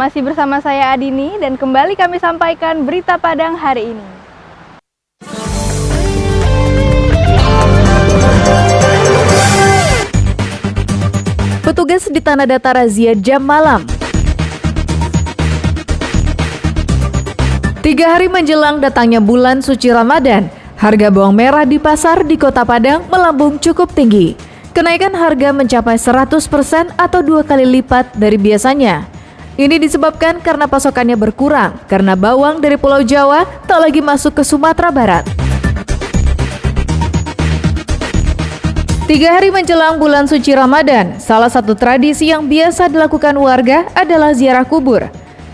Masih bersama saya Adini dan kembali kami sampaikan berita Padang hari ini. Petugas di Tanah Datar razia jam malam. 3 hari menjelang datangnya bulan suci Ramadan, harga bawang merah di pasar di Kota Padang melambung cukup tinggi. Kenaikan harga mencapai 100% atau 2 kali lipat dari biasanya. Ini disebabkan karena pasokannya berkurang, karena bawang dari Pulau Jawa tak lagi masuk ke Sumatera Barat. 3 hari menjelang bulan suci Ramadan, salah satu tradisi yang biasa dilakukan warga adalah ziarah kubur.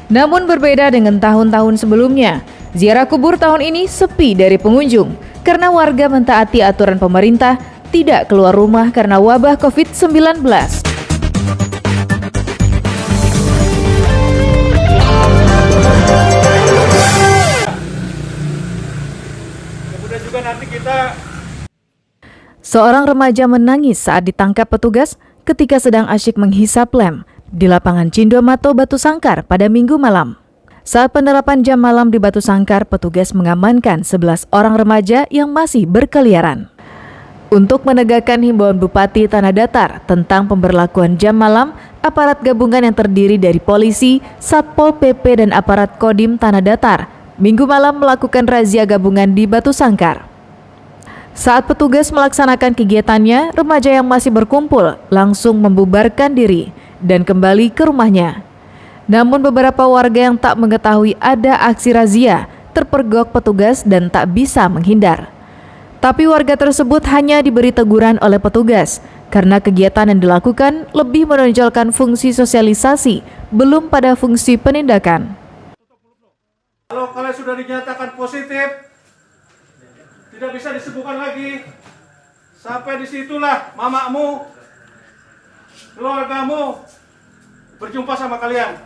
Namun berbeda dengan tahun-tahun sebelumnya, ziarah kubur tahun ini sepi dari pengunjung karena warga mentaati aturan pemerintah tidak keluar rumah karena wabah COVID-19. Kemudian juga nanti Seorang remaja menangis saat ditangkap petugas ketika sedang asyik menghisap lem di lapangan Cindomato Batu Sangkar pada Minggu malam. Saat penerapan jam malam di Batu Sangkar, petugas mengamankan 11 orang remaja yang masih berkeliaran. Untuk menegakkan himbauan Bupati Tanah Datar tentang pemberlakuan jam malam, aparat gabungan yang terdiri dari polisi, Satpol PP dan aparat Kodim Tanah Datar Minggu malam melakukan razia gabungan di Batu Sangkar. Saat petugas melaksanakan kegiatannya, remaja yang masih berkumpul langsung membubarkan diri dan kembali ke rumahnya. Namun beberapa warga yang tak mengetahui ada aksi razia terpergok petugas dan tak bisa menghindar. Tapi warga tersebut hanya diberi teguran oleh petugas karena kegiatan yang dilakukan lebih menonjolkan fungsi sosialisasi, belum pada fungsi penindakan. kalau kalian sudah dinyatakan positif, tidak bisa disembuhkan lagi, sampai disitulah mamamu, keluargamu berjumpa sama kalian.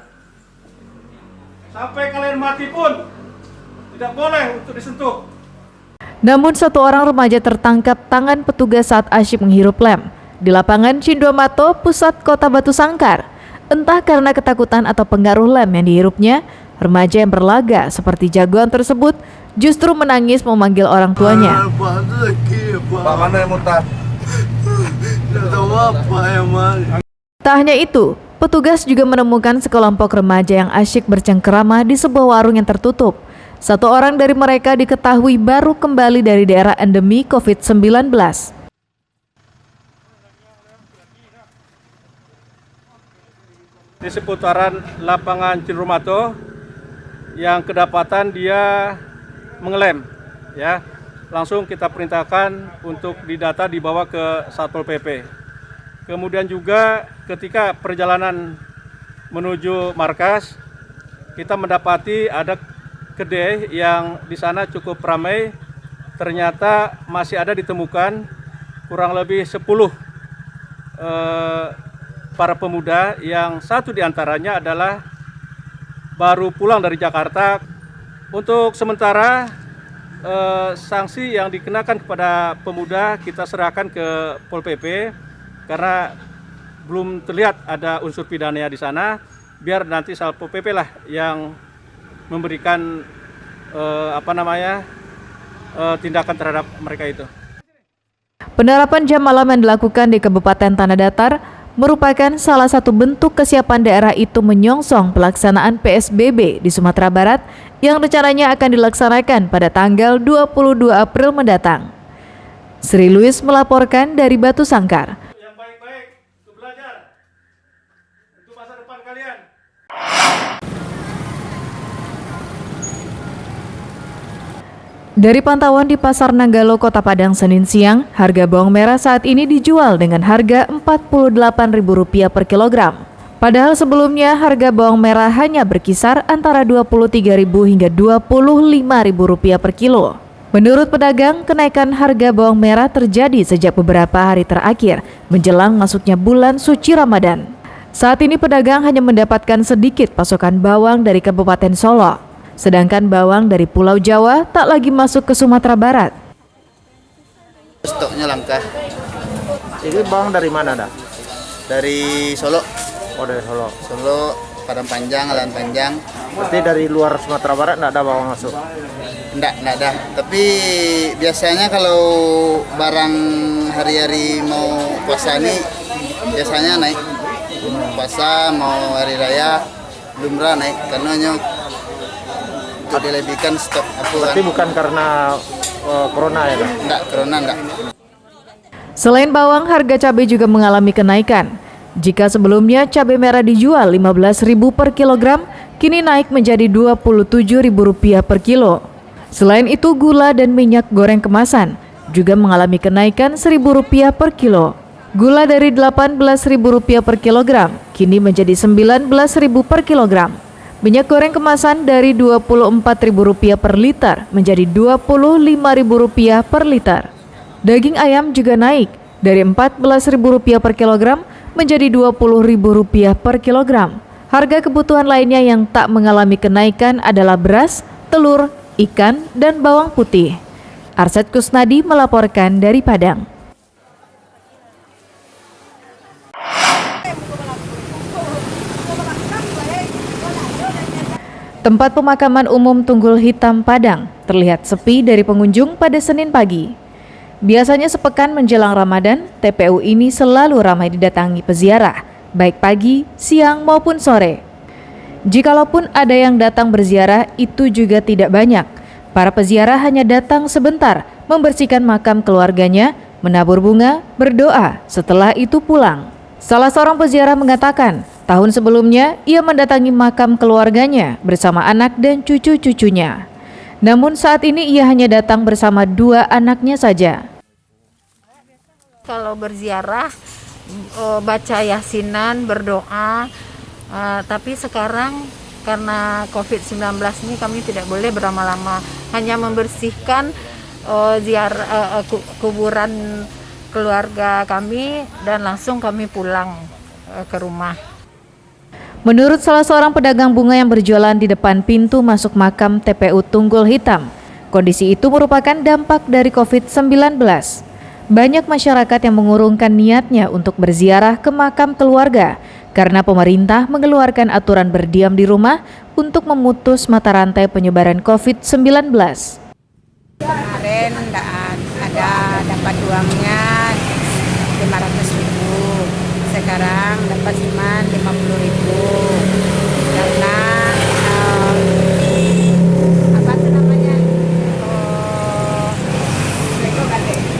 Sampai kalian mati pun tidak boleh untuk disentuh. Namun satu orang remaja tertangkap tangan petugas saat asyik menghirup lem di lapangan Cindomato, pusat Kota Batu Sangkar. Entah karena ketakutan atau pengaruh lem yang dihirupnya, remaja yang berlaga seperti jagoan tersebut justru menangis memanggil orang tuanya. Pak, mana yang muntah? Tak hanya itu, petugas juga menemukan sekelompok remaja yang asyik bercengkerama di sebuah warung yang tertutup. Satu orang dari mereka diketahui baru kembali dari daerah endemi COVID-19. Di seputaran lapangan Cindomato yang kedapatan dia mengelem, ya, langsung kita perintahkan untuk didata dibawa ke Satpol PP. Kemudian juga ketika perjalanan menuju markas, kita mendapati ada kedai yang di sana cukup ramai. Ternyata masih ada ditemukan kurang lebih 10 para pemuda yang satu diantaranya adalah baru pulang dari Jakarta. Untuk sementara sanksi yang dikenakan kepada pemuda kita serahkan ke Pol PP karena belum terlihat ada unsur pidananya di sana. Biar nanti Satpol PP lah yang memberikan tindakan terhadap mereka itu. Penerapan jam malam yang dilakukan di Kabupaten Tanah Datar merupakan salah satu bentuk kesiapan daerah itu menyongsong pelaksanaan PSBB di Sumatera Barat yang rencananya akan dilaksanakan pada tanggal 22 April mendatang. Sri Louis melaporkan dari Batu Sangkar. Yang baik-baik untuk belajar untuk masa depan kalian. Dari pantauan di Pasar Nanggalo, Kota Padang, Senin siang, harga bawang merah saat ini dijual dengan harga Rp48.000 per kilogram. Padahal sebelumnya harga bawang merah hanya berkisar antara Rp23.000 hingga Rp25.000 per kilo. Menurut pedagang, kenaikan harga bawang merah terjadi sejak beberapa hari terakhir menjelang masuknya bulan suci Ramadan. Saat ini pedagang hanya mendapatkan sedikit pasokan bawang dari Kabupaten Solo. Sedangkan bawang dari Pulau Jawa tak lagi masuk ke Sumatera Barat. Stoknya langka. Ini bawang dari mana dah? Dari Solo. Oh, dari Solo. Solo Padang Panjang, Alan Panjang. Berarti dari luar Sumatera Barat nggak ada bawang masuk? Enggak ada. Tapi biasanya kalau barang hari-hari mau puasa ini biasanya naik. Puasa mau hari raya lumrah naik karena untuk dilebihkan stok Berarti bukan karena corona ya? Enggak, corona enggak. Selain bawang, harga cabai juga mengalami kenaikan. Jika sebelumnya cabai merah dijual Rp15.000 per kilogram, kini naik menjadi Rp27.000 per kilo. Selain itu, gula dan minyak goreng kemasan juga mengalami kenaikan Rp1.000 per kilo. Gula dari Rp18.000 per kilogram, kini menjadi Rp19.000 per kilogram. Minyak goreng kemasan dari Rp24.000 per liter menjadi Rp25.000 per liter. Daging ayam juga naik dari Rp14.000 per kilogram menjadi Rp20.000 per kilogram. Harga kebutuhan lainnya yang tak mengalami kenaikan adalah beras, telur, ikan, dan bawang putih. Arsyad Kusnadi melaporkan dari Padang. Tempat pemakaman umum Tunggul Hitam Padang terlihat sepi dari pengunjung pada Senin pagi. Biasanya sepekan menjelang Ramadan, TPU ini selalu ramai didatangi peziarah, baik pagi, siang maupun sore. Jikalaupun ada yang datang berziarah, itu juga tidak banyak. Para peziarah hanya datang sebentar, membersihkan makam keluarganya, menabur bunga, berdoa, setelah itu pulang. Salah seorang peziarah mengatakan, tahun sebelumnya ia mendatangi makam keluarganya bersama anak dan cucu-cucunya. Namun saat ini ia hanya datang bersama 2 anaknya saja. Kalau berziarah, baca yasinan, berdoa, tapi sekarang karena COVID-19 ini kami tidak boleh berlama-lama, hanya membersihkan kuburan keluarga kami dan langsung kami pulang ke rumah. Menurut salah seorang pedagang bunga yang berjualan di depan pintu masuk makam TPU Tunggul Hitam, kondisi itu merupakan dampak dari COVID-19. Banyak masyarakat yang mengurungkan niatnya untuk berziarah ke makam keluarga karena pemerintah mengeluarkan aturan berdiam di rumah untuk memutus mata rantai penyebaran COVID-19. Kemarin ada dapat uangnya 500.000, sekarang dapat cuma 50.000 karena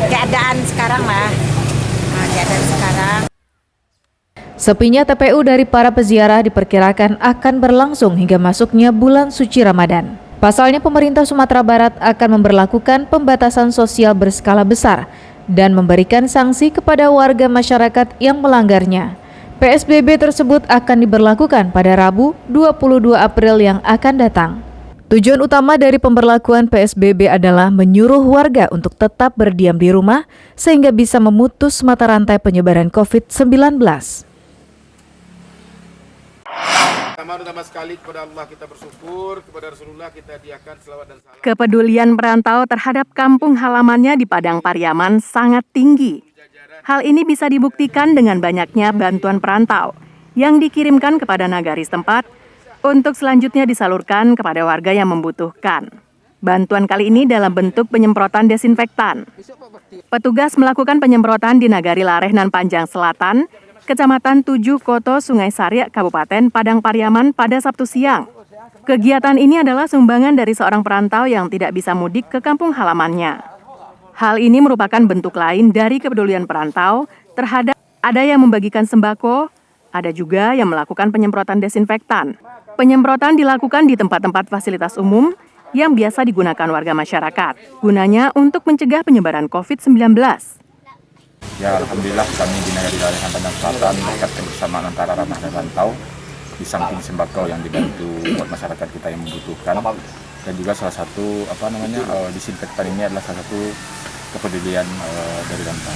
keadaan sekarang lah. Keadaan sekarang. Sepinya TPU dari para peziarah diperkirakan akan berlangsung hingga masuknya bulan suci Ramadan. Pasalnya pemerintah Sumatera Barat akan memberlakukan pembatasan sosial berskala besar dan memberikan sanksi kepada warga masyarakat yang melanggarnya. PSBB tersebut akan diberlakukan pada Rabu 22 April yang akan datang. Tujuan utama dari pemberlakuan PSBB adalah menyuruh warga untuk tetap berdiam di rumah sehingga bisa memutus mata rantai penyebaran COVID-19. Pertama sekali kepada Allah kita bersyukur, kepada Rasulullah kita hadiahkan selawat dan salam. Kepedulian perantau terhadap kampung halamannya di Padang Pariaman sangat tinggi. Hal ini bisa dibuktikan dengan banyaknya bantuan perantau yang dikirimkan kepada nagari setempat untuk selanjutnya disalurkan kepada warga yang membutuhkan. Bantuan kali ini dalam bentuk penyemprotan desinfektan. Petugas melakukan penyemprotan di Nagari Larehnan Panjang Selatan, Kecamatan 7 Koto Sungai Sariak, Kabupaten Padang Pariaman pada Sabtu siang. Kegiatan ini adalah sumbangan dari seorang perantau yang tidak bisa mudik ke kampung halamannya. Hal ini merupakan bentuk lain dari kepedulian perantau terhadap ada yang membagikan sembako, ada juga yang melakukan penyemprotan desinfektan. Penyemprotan dilakukan di tempat-tempat fasilitas umum yang biasa digunakan warga masyarakat, gunanya untuk mencegah penyebaran COVID-19. Ya, alhamdulillah kami di Nagari Larehnan Panjang Selatan berkat kebersamaan antara ramah dan rantau di samping sembako yang dibantu buat masyarakat kita yang membutuhkan, dan juga salah satu disinfektan ini adalah salah satu kepedulian dari rantau.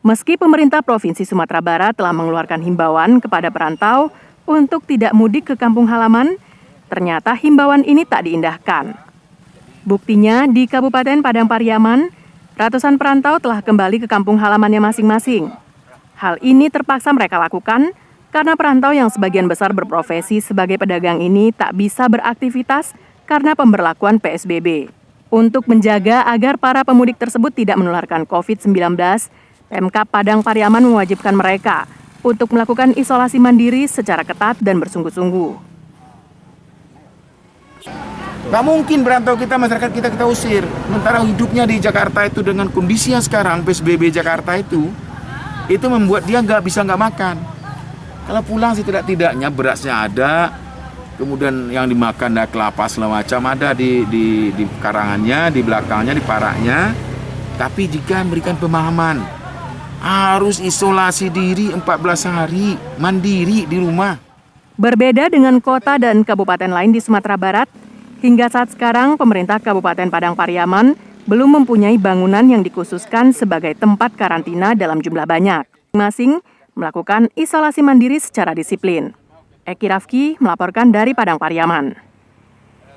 Meski pemerintah Provinsi Sumatera Barat telah mengeluarkan himbauan kepada perantau untuk tidak mudik ke kampung halaman, ternyata himbauan ini tak diindahkan. Buktinya di Kabupaten Padang Pariaman, ratusan perantau telah kembali ke kampung halamannya masing-masing. Hal ini terpaksa mereka lakukan Karena perantau yang sebagian besar berprofesi sebagai pedagang ini tak bisa beraktivitas karena pemberlakuan PSBB. Untuk menjaga agar para pemudik tersebut tidak menularkan COVID-19, Pemkab Padang Pariaman mewajibkan mereka untuk melakukan isolasi mandiri secara ketat dan bersungguh-sungguh. Nggak mungkin berantau kita, masyarakat kita usir. Sementara hidupnya di Jakarta itu dengan kondisi yang sekarang, PSBB Jakarta itu membuat dia nggak makan. Kalau pulang setidak-tidaknya berasnya ada, kemudian yang dimakan ada kelapa segala macam ada di karangannya, di belakangnya, di paraknya. Tapi jika memberikan pemahaman, harus isolasi diri 14 hari, mandiri di rumah. Berbeda dengan kota dan kabupaten lain di Sumatera Barat, hingga saat sekarang, pemerintah Kabupaten Padang Pariaman belum mempunyai bangunan yang dikhususkan sebagai tempat karantina dalam jumlah banyak. Masing-masing melakukan isolasi mandiri secara disiplin. Eki Rafki melaporkan dari Padang Pariaman.